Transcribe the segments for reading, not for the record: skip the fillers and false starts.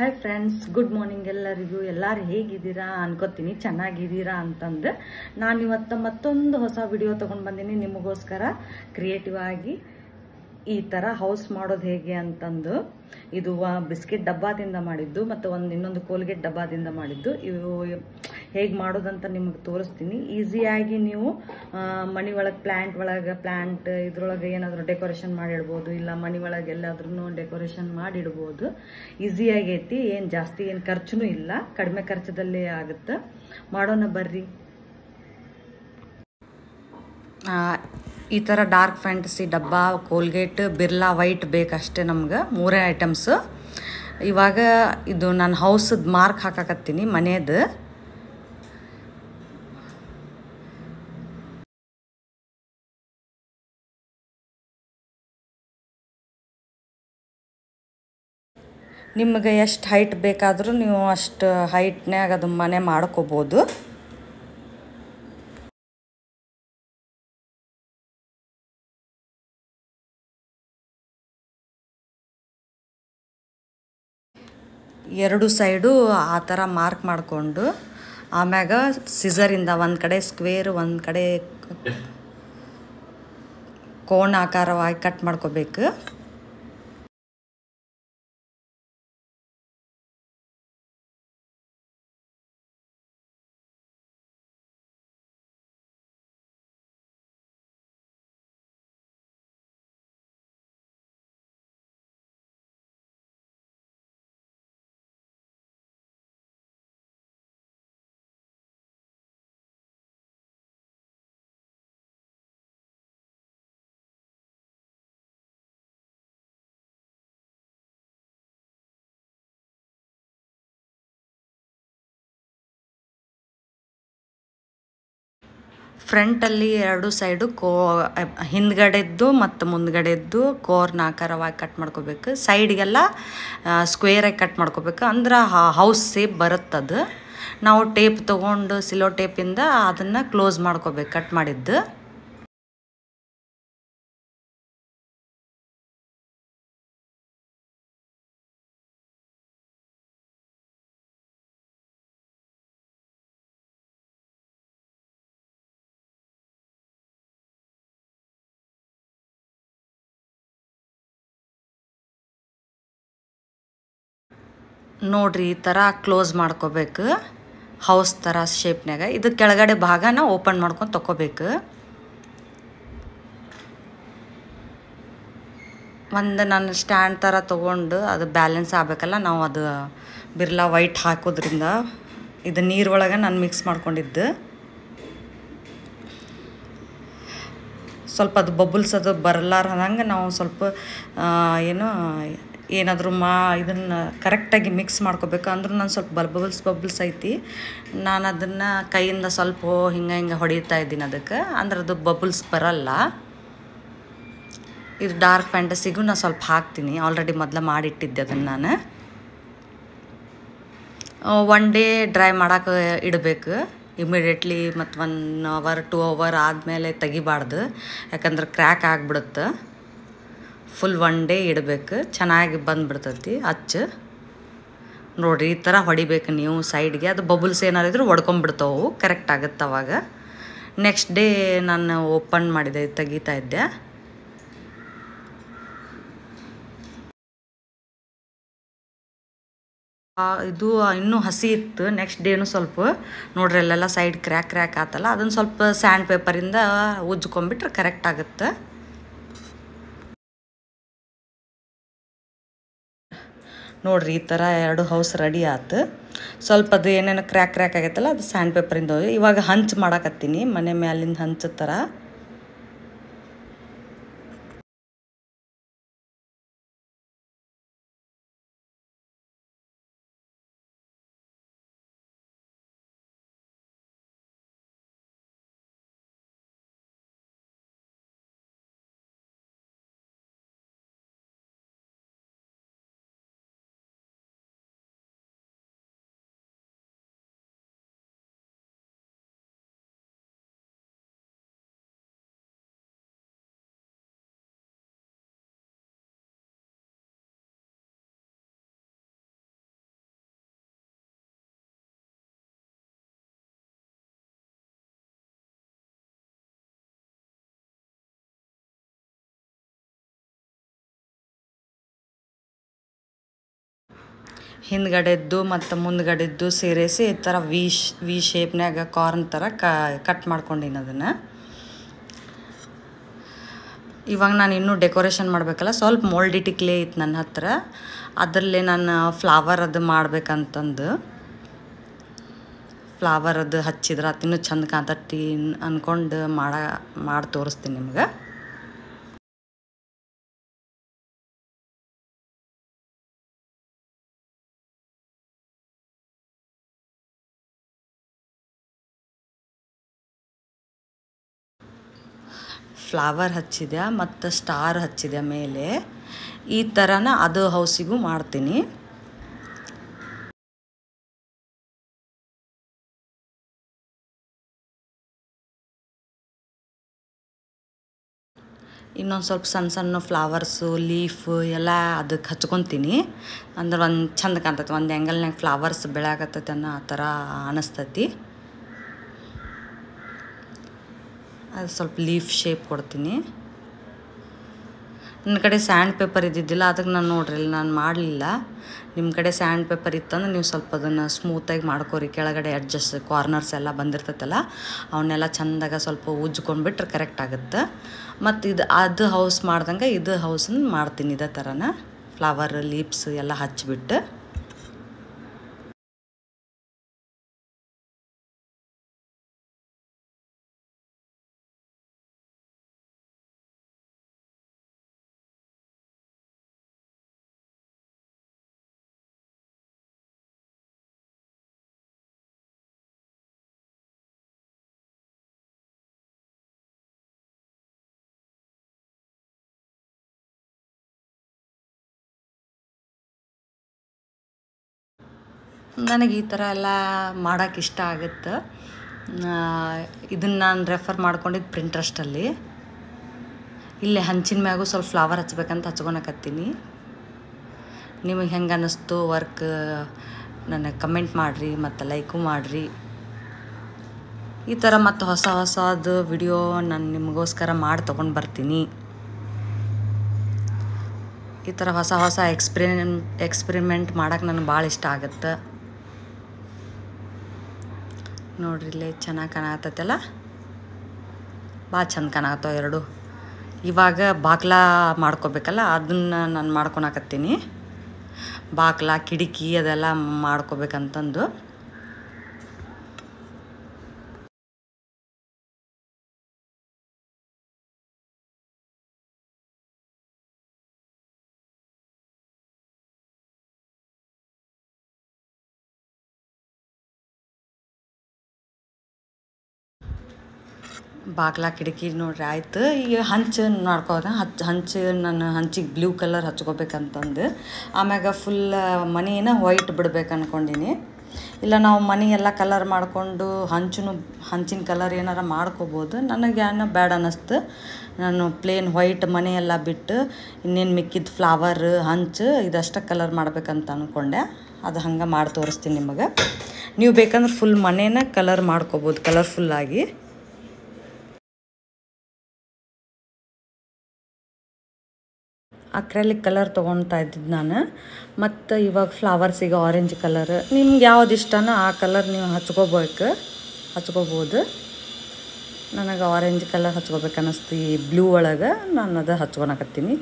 Hi friends, good morning ಎಲ್ಲರಿಗೂ. ಎಲ್ಲರೂ ಹೇಗಿದ್ದೀರಾ ಅನ್ಕೋತೀನಿ, ಚೆನ್ನಾಗಿದ್ದೀರಾ ಅಂತಂದು ನಾನು ಇವತ್ತು ಮತ್ತೊಂದು ಹೊಸ ವಿಡಿಯೋ ತೊಗೊಂಡು ಬಂದೀನಿ ನಿಮಗೋಸ್ಕರ. ಕ್ರಿಯೇಟಿವ್ ಆಗಿ ಈ ಥರ ಹೌಸ್ ಮಾಡೋದು ಹೇಗೆ ಅಂತಂದು. ಇದು ಬಿಸ್ಕೆಟ್ ಡಬ್ಬಾದಿಂದ ಮಾಡಿದ್ದು ಮತ್ತು ಇನ್ನೊಂದು ಕೋಲ್ಗೇಟ್ ಡಬ್ಬಾದಿಂದ ಮಾಡಿದ್ದು. ಇವು ಹೇಗೆ ಮಾಡೋದಂತ ನಿಮಗೆ ತೋರಿಸ್ತೀನಿ. ಈಸಿಯಾಗಿ ನೀವು ಮನೆ ಒಳಗೆ ಪ್ಲ್ಯಾಂಟ್ ಇದ್ರೊಳಗೆ ಏನಾದರೂ ಡೆಕೋರೇಷನ್ ಮಾಡಿಡ್ಬೋದು, ಇಲ್ಲ ಮನೆ ಒಳಗೆ ಎಲ್ಲಾದ್ರೂ ಡೆಕೋರೇಷನ್ ಮಾಡಿಡ್ಬೋದು. ಈಸಿಯಾಗಿ ಐತಿ, ಏನು ಜಾಸ್ತಿ ಏನು ಖರ್ಚುನೂ ಇಲ್ಲ, ಕಡಿಮೆ ಖರ್ಚದಲ್ಲೇ ಆಗುತ್ತೆ. ಮಾಡೋಣ ಬರ್ರಿ. ಈ ಥರ ಡಾರ್ಕ್ ಫ್ಯಾಂಟಸಿ ಡಬ್ಬ, ಕೋಲ್ಗೇಟ್, ಬಿರ್ಲಾ ವೈಟ್ ಬೇಕಷ್ಟೇ ನಮ್ಗೆ. ಮೂರೇ ಐಟಮ್ಸು. ಇವಾಗ ಇದು ನಾನು ಹೌಸದ ಮಾರ್ಕ್ ಹಾಕಾಕತ್ತೀನಿ ಮನೇದು. ನಿಮಗೆ ಎಷ್ಟು ಹೈಟ್ ಬೇಕಾದರೂ ನೀವು ಅಷ್ಟು ಹೈಟ್ನ್ಯಾಗ ಅದು ಮನೆ ಮಾಡ್ಕೋಬೋದು. ಎರಡು ಸೈಡು ಆ ಥರ ಮಾರ್ಕ್ ಮಾಡಿಕೊಂಡು ಆಮ್ಯಾಗ ಸಿಸರಿಂದ ಒಂದು ಕಡೆ ಸ್ಕ್ವೇರ್, ಒಂದು ಕಡೆ ಕೋನ್ ಆಕಾರವಾಗಿ ಕಟ್ ಮಾಡ್ಕೋಬೇಕು. ಫ್ರಂಟಲ್ಲಿ ಎರಡು ಸೈಡು ಹಿಂದ್ಗಡೆದ್ದು ಮತ್ತು ಮುಂದ್ಗಡೆದ್ದು ಕೋರ್ನ ಆಕಾರವಾಗಿ ಕಟ್ ಮಾಡ್ಕೋಬೇಕು. ಸೈಡ್ಗೆಲ್ಲ ಸ್ಕ್ವೇರಾಗಿ ಕಟ್ ಮಾಡ್ಕೋಬೇಕು, ಅಂದ್ರೆ ಹೌಸ್ ಸೇಪ್ ಬರುತ್ತದು. ನಾವು ಟೇಪ್ ತೊಗೊಂಡು ಸಿಲೋ ಟೇಪಿಂದ ಅದನ್ನು ಕ್ಲೋಸ್ ಮಾಡ್ಕೋಬೇಕು ಕಟ್ ಮಾಡಿದ್ದು. ನೋಡ್ರಿ, ಈ ಥರ ಕ್ಲೋಸ್ ಮಾಡ್ಕೋಬೇಕು ಹೌಸ್ ಥರ ಶೇಪ್ನಾಗ. ಇದು ಕೆಳಗಡೆ ಭಾಗನ ಓಪನ್ ಮಾಡ್ಕೊಂಡು ತೊಗೋಬೇಕು. ಒಂದು ನಾನು ಸ್ಟ್ಯಾಂಡ್ ಥರ ತೊಗೊಂಡು ಅದು ಬ್ಯಾಲೆನ್ಸ್ ಆಗಬೇಕಲ್ಲ, ನಾವು ಅದು ಬಿರ್ಲಾ ವೈಟ್ ಹಾಕೋದ್ರಿಂದ ಇದು ನೀರೊಳಗೆ ನಾನು ಮಿಕ್ಸ್ ಮಾಡ್ಕೊಂಡಿದ್ದು. ಸ್ವಲ್ಪ ಅದು ಬಬಲ್ಸ್ ಅದು ಬರಲಾರ್ದಂಗೆ ನಾವು ಸ್ವಲ್ಪ ಏನಾದರೂ ಇದನ್ನು ಕರೆಕ್ಟಾಗಿ ಮಿಕ್ಸ್ ಮಾಡ್ಕೋಬೇಕು. ಅಂದ್ರೂ ನಾನು ಸ್ವಲ್ಪ ಬಬಲ್ಸ್ ಐತಿ. ನಾನು ಅದನ್ನು ಕೈಯಿಂದ ಸ್ವಲ್ಪ ಹಿಂಗೆ ಹೊಡಿತಾ ಇದ್ದೀನಿ ಅದಕ್ಕೆ, ಅಂದ್ರೆ ಅದು ಬಬಲ್ಸ್ ಬರಲ್ಲ. ಇದು ಡಾರ್ಕ್ ಫ್ಯಾಂಟಸಿಗೂ ನಾನು ಸ್ವಲ್ಪ ಹಾಕ್ತೀನಿ, ಆಲ್ರೆಡಿ ಮೊದಲು ಮಾಡಿಟ್ಟಿದ್ದೆ ಅದನ್ನು ನಾನು. 1 ಡೇ ಡ್ರೈ ಮಾಡೋಕೆ ಇಡಬೇಕು ಇಮಿಡಿಯೇಟ್ಲಿ. ಮತ್ತು 1 ಅವರ್ 2 ಅವರ್ ಆದಮೇಲೆ ತೆಗಿಬಾರ್ದು, ಯಾಕಂದ್ರೆ ಕ್ರ್ಯಾಕ್ ಆಗಿಬಿಡುತ್ತೆ. ಫುಲ್ 1 ಡೇ ಇಡಬೇಕು, ಚೆನ್ನಾಗಿ ಬಂದುಬಿಡ್ತೈತಿ ಅಚ್ಚು. ನೋಡಿರಿ, ಈ ಥರ ಹೊಡಿಬೇಕು ನೀವು ಸೈಡ್ಗೆ. ಅದು ಬಬಲ್ಸ್ ಏನಾರಿದ್ರು ಒಡ್ಕೊಂಬಿಡ್ತಾವೆ, ಕರೆಕ್ಟ್ ಆಗುತ್ತೆ ಅವಾಗ. ನೆಕ್ಸ್ಟ್ ಡೇ ನಾನು ಓಪನ್ ಮಾಡಿದೆ, ತೆಗಿತಾ ಇದ್ದೆ. ಇದು ಇನ್ನೂ ಹಸಿ ಇತ್ತು. ನೆಕ್ಸ್ಟ್ ಡೇನು ಸ್ವಲ್ಪ ನೋಡ್ರಿ ಅಲ್ಲೆಲ್ಲ ಸೈಡ್ ಕ್ರ್ಯಾಕ್ ಆತಲ್ಲ, ಅದನ್ನು ಸ್ವಲ್ಪ ಸ್ಯಾಂಡ್ ಪೇಪರಿಂದ ಉಜ್ಕೊಂಬಿಟ್ರೆ ಕರೆಕ್ಟ್ ಆಗುತ್ತೆ. ನೋಡ್ರಿ, ಈ ಥರ 2 ಹೌಸ್ ರೆಡಿ ಆಯ್ತು. ಸ್ವಲ್ಪ ಅದು ಏನೇನು ಕ್ರ್ಯಾಕ್ ಆಗೈತಲ್ಲ, ಅದು ಸ್ಯಾಂಡ್ ಪೇಪರಿಂದ ಇವಾಗ ಹಂಚು ಮಾಡಾಕತ್ತೀನಿ, ಮನೆ ಮ್ಯಾಲಿಂದ ಹಂಚು ಥರ. ಹಿಂದ್ಗಡೆದ್ದು ಮತ್ತು ಮುಂದ್ಗಡೆದ್ದು ಸೇರಿಸಿ ಈ ಥರ ವಿ ಶೇಪ್ನಾಗ ಕಾರ್ನ್ ಥರ ಕಟ್ ಮಾಡ್ಕೊಂಡಿನಿ ಅದನ್ನು. ಇವಾಗ ನಾನು ಇನ್ನೂ ಡೆಕೋರೇಷನ್ ಮಾಡಬೇಕಲ್ಲ, ಸ್ವಲ್ಪ ಮೋಲ್ಡಿಟಿ ಕ್ಲೇ ಇತ್ತು ನನ್ನ ಹತ್ರ, ಅದರಲ್ಲೇ ನಾನು ಫ್ಲವರ್ ಅದು ಮಾಡ್ಬೇಕಂತಂದು ಫ್ಲವರ್ ಅದು ಹಚ್ಚಿದ್ರೆ ಅದು ಇನ್ನೂ ಚಂದ ಕಾಂತತಿ ಅಂದ್ಕೊಂಡು ಮಾಡಿ ತೋರಿಸ್ತೀನಿ ನಿಮ್ಗೆ. ಫ್ಲವರ್ ಹಚ್ಚಿದೆ ಮತ್ತು ಸ್ಟಾರ್ ಹಚ್ಚಿದೆ ಮೇಲೆ. ಈ ಥರನ ಅದು ಹೌಸಿಗೂ ಮಾಡ್ತೀನಿ. ಇನ್ನೊಂದು ಸ್ವಲ್ಪ ಸಣ್ಣ ಸಣ್ಣ ಫ್ಲವರ್ಸು ಲೀಫು ಎಲ್ಲ ಅದಕ್ಕೆ ಹಚ್ಕೊತೀನಿ. ಅಂದ್ರೆ ಒಂದು ಚಂದ ಕಾಣ್ತೈತಿ, ಒಂದು ಆ್ಯಂಗಲ್ನಾಗ ಫ್ಲವರ್ಸ್ ಬೆಳೆಯಾಕತ್ತೈತೆ ಅನ್ನೋ ಆ ಥರ ಅನಿಸ್ತೈತಿ. ಅದು ಸ್ವಲ್ಪ ಲೀಫ್ ಶೇಪ್ ಕೊಡ್ತೀನಿ. ನನ್ನ ಕಡೆ ಸ್ಯಾಂಡ್ ಪೇಪರ್ ಇದ್ದಿದ್ದಿಲ್ಲ, ಅದಕ್ಕೆ ನಾನು ನೋಡ್ರಿ ನಾನು ಮಾಡಲಿಲ್ಲ. ನಿಮ್ಮ ಕಡೆ ಸ್ಯಾಂಡ್ ಪೇಪರ್ ಇತ್ತಂದ್ರೆ ನೀವು ಸ್ವಲ್ಪ ಅದನ್ನು ಸ್ಮೂತಾಗಿ ಮಾಡ್ಕೋರಿ. ಕೆಳಗಡೆ ಅಡ್ಜಸ್ಟ್ ಕಾರ್ನರ್ಸ್ ಎಲ್ಲ ಬಂದಿರ್ತೈತಲ್ಲ ಅವನ್ನೆಲ್ಲ ಚೆಂದಾಗ ಸ್ವಲ್ಪ ಉಜ್ಕೊಂಡ್ಬಿಟ್ರೆ ಕರೆಕ್ಟ್ ಆಗುತ್ತೆ. ಮತ್ತು ಅದು ಹೌಸ್ ಮಾಡ್ದಂಗೆ ಇದು ಹೌಸನ್ನು ಮಾಡ್ತೀನಿ ಇದೇ ಥರನ ಫ್ಲವರ್ ಲೀವ್ಸ್ ಎಲ್ಲ ಹಚ್ಚಿಬಿಟ್ಟು. ನನಗೆ ಈ ಥರ ಎಲ್ಲ ಮಾಡೋಕೆ ಇಷ್ಟ ಆಗುತ್ತೆ. ಇದನ್ನು ನಾನು ರೆಫರ್ ಮಾಡ್ಕೊಂಡಿದ್ದು ಪ್ರಿಂಟ್ರಸ್ಟಲ್ಲಿ. ಇಲ್ಲೇ ಹಂಚಿನ ಮ್ಯಾಗೂ ಸ್ವಲ್ಪ ಫ್ಲವರ್ ಹಚ್ಬೇಕಂತ ಹಚ್ಕೊಳಕತ್ತೀನಿ. ನಿಮಗೆ ಹೆಂಗೆ ಅನ್ನಿಸ್ತು ವರ್ಕ್ ನನಗೆ ಕಮೆಂಟ್ ಮಾಡಿರಿ ಮತ್ತು ಲೈಕು ಮಾಡಿರಿ. ಈ ಥರ ಮತ್ತು ಹೊಸದು ವಿಡಿಯೋ ನಾನು ನಿಮಗೋಸ್ಕರ ಮಾಡಿ ತೊಗೊಂಡು ಬರ್ತೀನಿ. ಈ ಥರ ಹೊಸ ಎಕ್ಸ್ಪೆರಿಮೆಂಟ್ ಮಾಡೋಕೆ ನನಗೆ ಭಾಳ ಇಷ್ಟ ಆಗುತ್ತೆ. ನೋಡ್ರಿ ಇಲ್ಲೇ ಚೆನ್ನಾಗಿ ಕಾಣತ್ತಲ್ಲ, ಭಾಳ ಚಂದ ಕಾಣತ್ತವ ಎರಡು. ಇವಾಗ ಬಾಗ್ಲ ಮಾಡ್ಕೋಬೇಕಲ್ಲ, ಅದನ್ನು ನಾನು ಮಾಡ್ಕೊಳಕತ್ತೀನಿ. ಬಾಗ್ಲ ಕಿಟಕಿ ಅದೆಲ್ಲ ಮಾಡ್ಕೋಬೇಕಂತಂದು. ಬಾಗ್ಲ ಕಿಟಕಿ ನೋಡ್ರಿ ಆಯ್ತು. ಈಗ ಹಂಚು ಮಾಡ್ಕೋದ ನಾನು ಹಂಚಿಗೆ ಬ್ಲೂ ಕಲರ್ ಹಚ್ಕೋಬೇಕಂತಂದು. ಆಮ್ಯಾಗ ಫುಲ್ ಮನೇನ ವೈಟ್ ಬಿಡ್ಬೇಕು ಅಂದ್ಕೊಂಡೀನಿ. ಇಲ್ಲ ನಾವು ಮನೆ ಎಲ್ಲ ಕಲರ್ ಮಾಡಿಕೊಂಡು ಹಂಚಿನ ಕಲರ್ ಏನಾರ ಮಾಡ್ಕೋಬೋದು. ನನಗೆ ಏನೋ ಬ್ಯಾಡ ಅನ್ನಿಸ್ತು. ನಾನು ಪ್ಲೇನ್ ವೈಟ್ ಮನೆಯೆಲ್ಲ ಬಿಟ್ಟು ಇನ್ನೇನು ಮಿಕ್ಕಿದ ಫ್ಲವರ್ ಹಂಚು ಇದಷ್ಟೇ ಕಲರ್ ಮಾಡ್ಬೇಕಂತ ಅಂದ್ಕೊಂಡೆ. ಅದು ಹಂಗೆ ಮಾಡಿ ತೋರಿಸ್ತೀನಿ ನಿಮಗೆ. ನೀವು ಬೇಕಂದ್ರೆ ಫುಲ್ ಮನೇನ ಕಲರ್ ಮಾಡ್ಕೋಬೋದು ಕಲರ್ಫುಲ್ಲಾಗಿ. ಅಕ್ರೆಲಿಕ್ ಕಲರ್ ತೊಗೊಳ್ತಾ ಇದ್ದಿದ್ದು ನಾನು. ಮತ್ತು ಇವಾಗ ಫ್ಲವರ್ಸಿಗೆ ಆರೆಂಜ್ ಕಲರ್, ನಿಮ್ಗೆ ಯಾವ್ದು ಇಷ್ಟನೋ ಆ ಕಲರ್ ನೀವು ಹಚ್ಕೋಬೋದು. ನನಗೆ ಆರೆಂಜ್ ಕಲರ್ ಹಚ್ಕೋಬೇಕು ಅನ್ನಿಸ್ತು. ಈ ಬ್ಲೂ ಒಳಗೆ ನಾನು ಅದು ಹಚ್ಕೊಳಕತ್ತೀನಿ.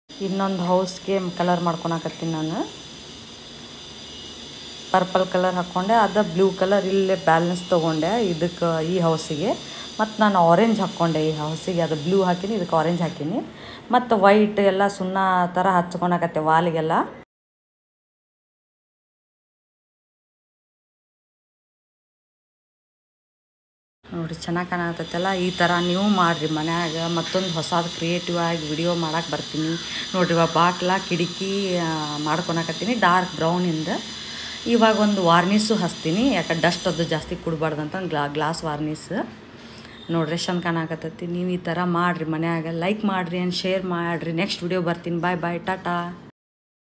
ಇನ್ನೊಂದು ಹೌಸ್ಗೆ ಕಲರ್ ಮಾಡ್ಕೊಳಕತ್ತೀನಿ ನಾನು. ಪರ್ಪಲ್ ಕಲರ್ ಹಾಕ್ಕೊಂಡೆ, ಅದು ಬ್ಲೂ ಕಲರ್ ಇಲ್ಲೇ ಬ್ಯಾಲೆನ್ಸ್ ತೊಗೊಂಡೆ ಇದಕ್ಕೆ ಈ ಹೌಸಿಗೆ. ಮತ್ತು ನಾನು ಆರೆಂಜ್ ಹಾಕ್ಕೊಂಡೆ ಈ ಹೌಸಿಗೆ, ಅದು ಬ್ಲೂ ಹಾಕೀನಿ, ಇದಕ್ಕೆ ಆರೆಂಜ್ ಹಾಕೀನಿ. ಮತ್ತು ವೈಟ್ ಎಲ್ಲ ಸುಣ್ಣ ಥರ ಹಚ್ಕೊಳಕತ್ತೆ ವಾಲಿಗೆಲ್ಲ. ನೋಡಿರಿ ಚೆನ್ನಾಗಿ ಕಾಣಕತ್ತೈತಲ್ಲ. ಈ ಥರ ನೀವು ಮಾಡಿರಿ ಮನ್ಯಾಗ. ಮತ್ತೊಂದು ಹೊಸದು ಕ್ರಿಯೇಟಿವ್ ಆಗಿ ವಿಡಿಯೋ ಮಾಡಕ್ಕೆ ಬರ್ತೀನಿ ನೋಡಿರಿ. ಇವಾಗ ಬಾಕ್ಲ ಕಿಟಕಿ ಮಾಡ್ಕೊಳಕತ್ತೀನಿ ಡಾರ್ಕ್ ಬ್ರೌನಿಂದ. ಇವಾಗ ಒಂದು ವಾರ್ನಿಸು ಹಚ್ತೀನಿ, ಯಾಕೆ ಡಸ್ಟ್ ಅದು ಜಾಸ್ತಿ ಕುಡಬಾರ್ದಂತ ಗ್ಲಾಸ್ ವಾರ್ನಿಸ್. ನೋಡ್ರಿ ಎಷ್ಟು ಚಂದ ಕಾಣಕತ್ತೈತಿ. ನೀವು ಈ ಥರ ಮಾಡಿರಿ ಮನ್ಯಾಗ. ಲೈಕ್ ಮಾಡಿರಿ ಆ್ಯಂಡ್ ಶೇರ್ ಮಾಡಿರಿ. ನೆಕ್ಸ್ಟ್ ವಿಡಿಯೋ ಬರ್ತೀನಿ. ಬಾಯ್ ಬಾಯ್, ಟಾಟಾ.